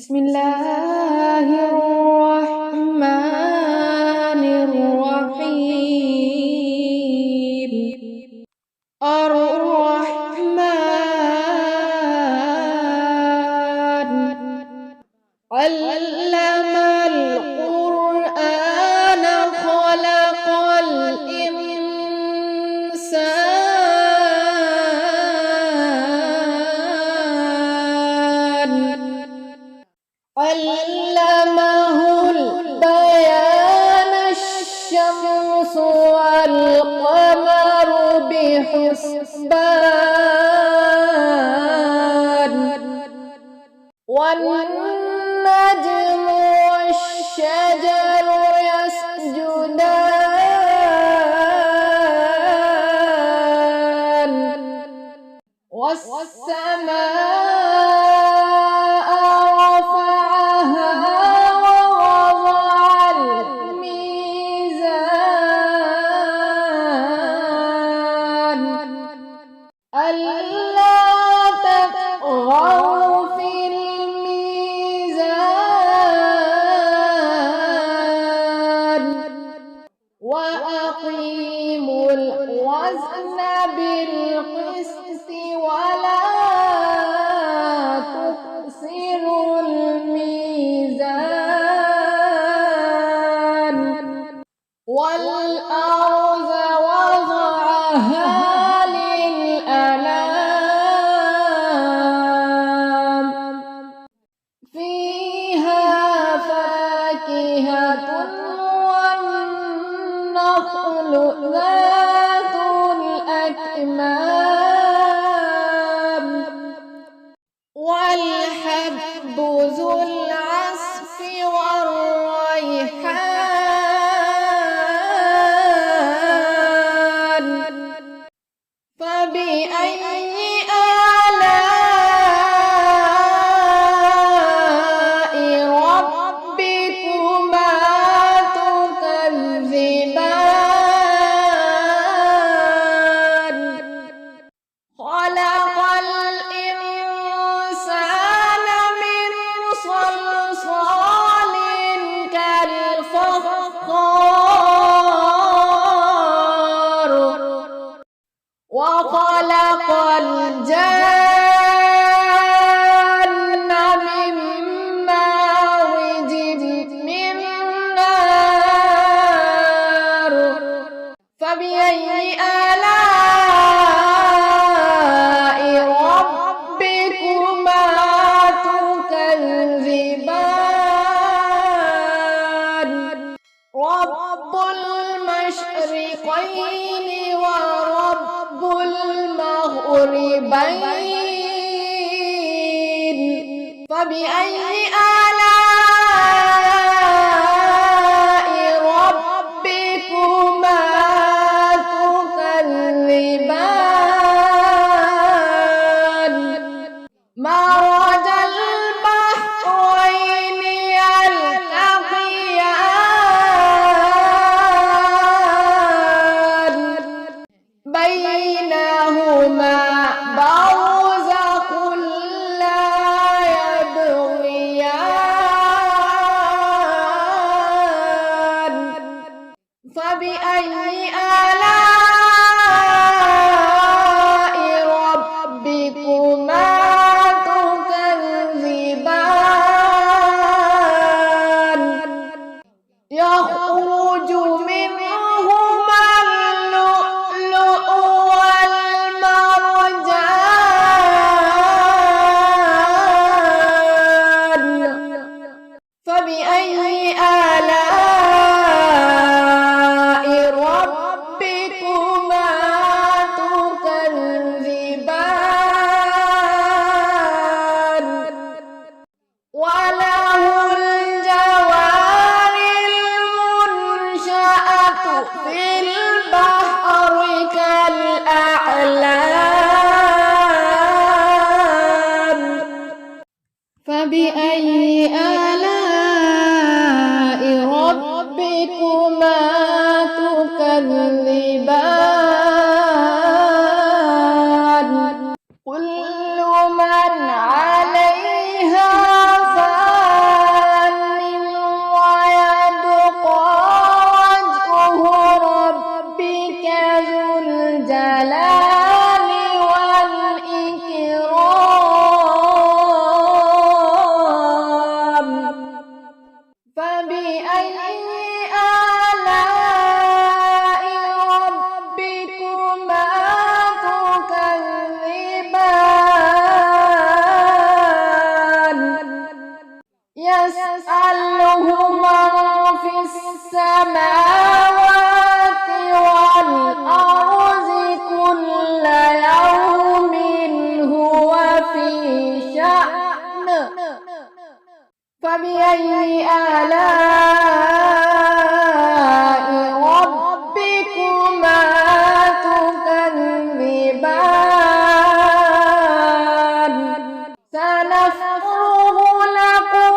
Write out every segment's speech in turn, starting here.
بسم الله الرحمن الرحيم. الرحمن علم القرآن خلق الإنسان علمه البيان الشمس والقمر بحسبان والنجم والشجر يسجدان والسماء رفعها ووضع الميزان ألا تطغوا في الميزان وأقيموا الوزن بالقسط ولا تخسروا الميزان والأرض وضعها للأنام فيها فاكهة والنخل ذات الأكمام والحب ذو العصف والريحان فبأي آلاء ربكما تكذبان خلق الإنسان من صلصال كالفخار وخلق الجان من مارج من نار فبأي آلاء ربكما تكذبان رب المشرقين ورب المغربين فبأي آلاء ربكما تكذبان مرج البحرين يلتقيان بينهما برزخ لا يبغيان فبأي آلاء ربكما تكذبان يخرج منهما اللؤلؤ والمرجان فبأي آلاء ربكما تكذبان وله الجوار المنشآت في البحر كالأعلام فبأي آلاء ربكما تكذبان كل من عليها فان فبأي آلاء ربكما تكذبان سنفرغ لكم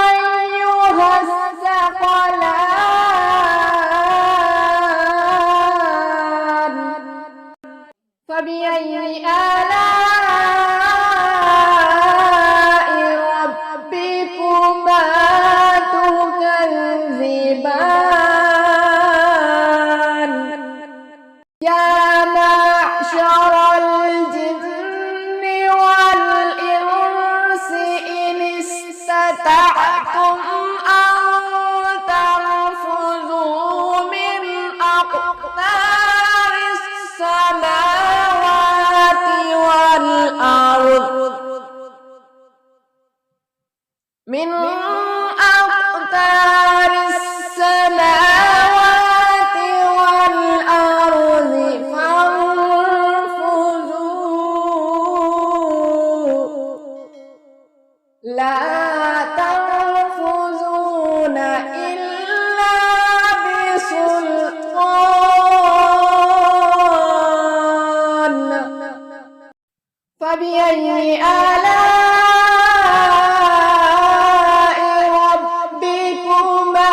أيها الثقلان فبأي آلاء ربكما تكذبان يا معشر الجن والإنس إن استطعتم أن تنفذوا من أقطار السماوات والأرض من أقطار السماوات والأرض فانفذوا لا تنفذون إلا بسلطان فبأي آلاء ربكما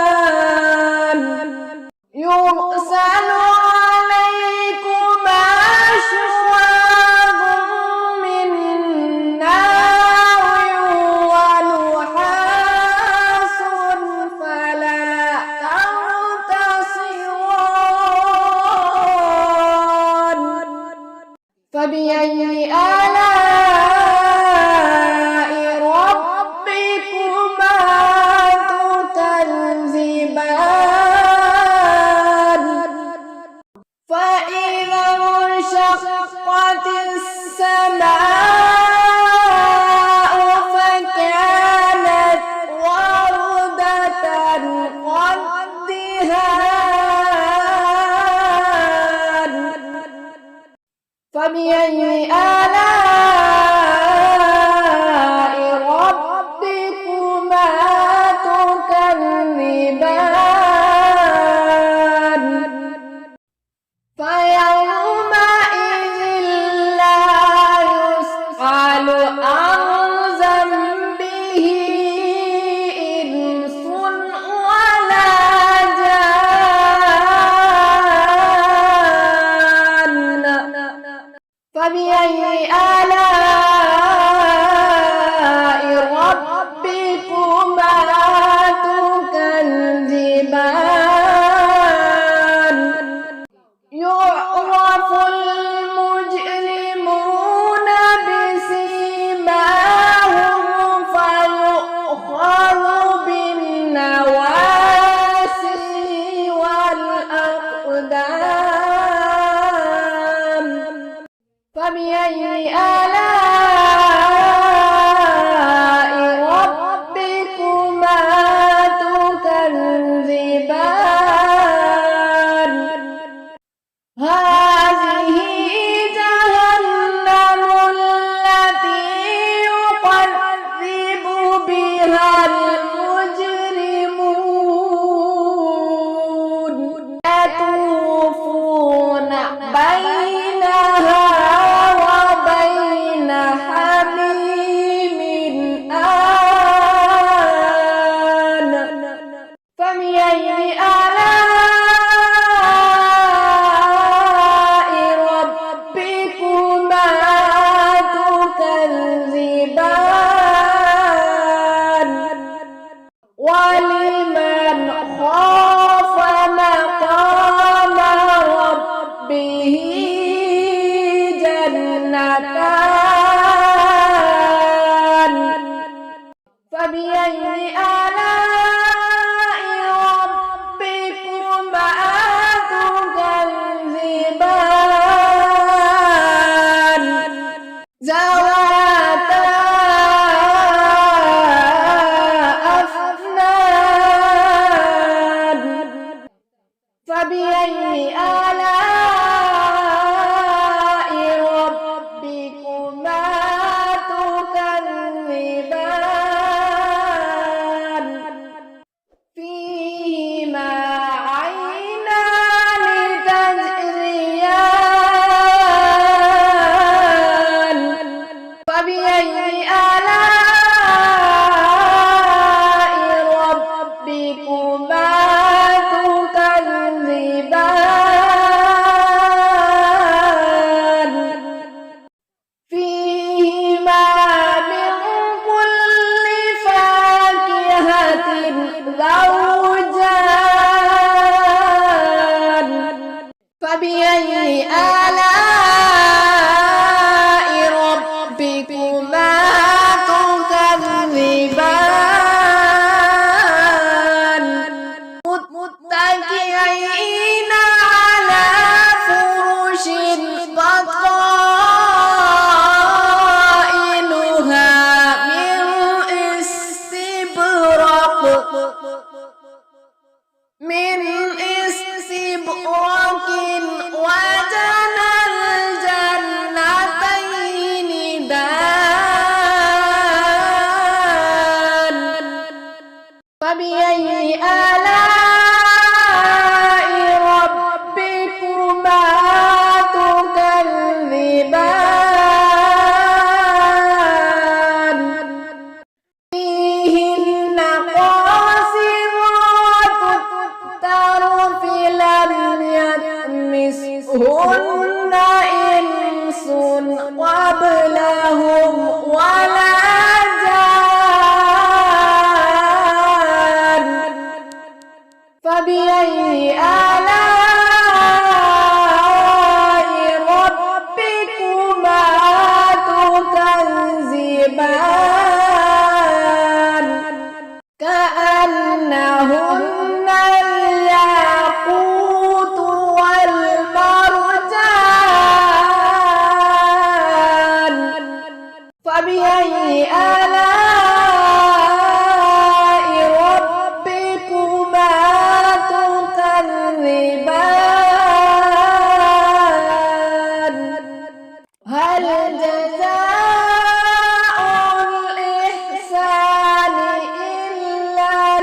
تكذبان يرسل عليكما شواظ من نار ونحاس فلا تنتصران فبأي آلاء ربكما تكذبان فإذا انشقت السماء فكانت وردة كالدهان فبأي آلاء ربكما تكذبان فيومئذ لا يسأل عن ذنبه إنس ولا جان فبأي آلاء ربكما تكذبان يعرف المجرمون بسيماهم فيؤخذ بالنواسي والأقدام فبأي آلاء ربكما تكذبان هذه جهنم التي يكذب بها المجرمون يطوفون بينها وبين فبأي آلاء ربكما تكذبان متكئين على فرش بطائنها من استبرق وجنى الجنتين دان فبأي آلاء ربكما تكذبان فيهن قاصرات الطرف لم يطمثهن إنس قبلهم ولا جان فبأي آلاء ربكما تكذبان كأنهن الياقوت والمرجان فبأي آلاء ربكما تكذبان هل جزاء الإحسان إلا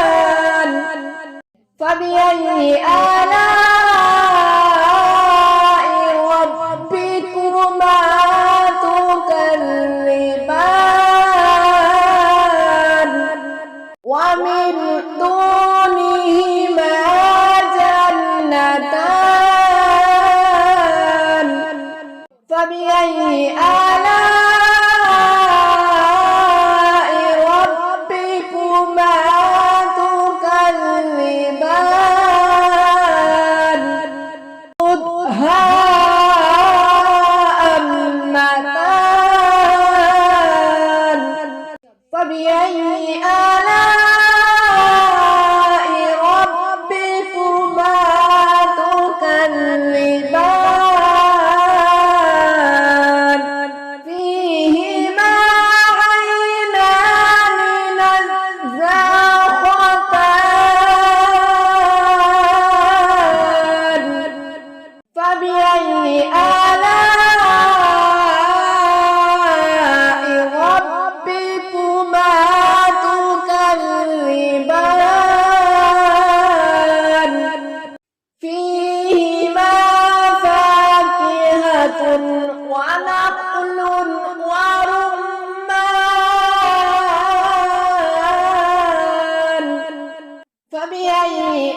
الإحسان فبأي آلاء ربكما تكذبان ومن دونهما جنتان فبأي آلاء ربكما تكذبان مدهامتان فبأي آلاء ربكما تكذبان فيهما عينان نضاختان فبأي آلاء ربكما تكذبان فيهما فاكهة ونخل ورمان فبأي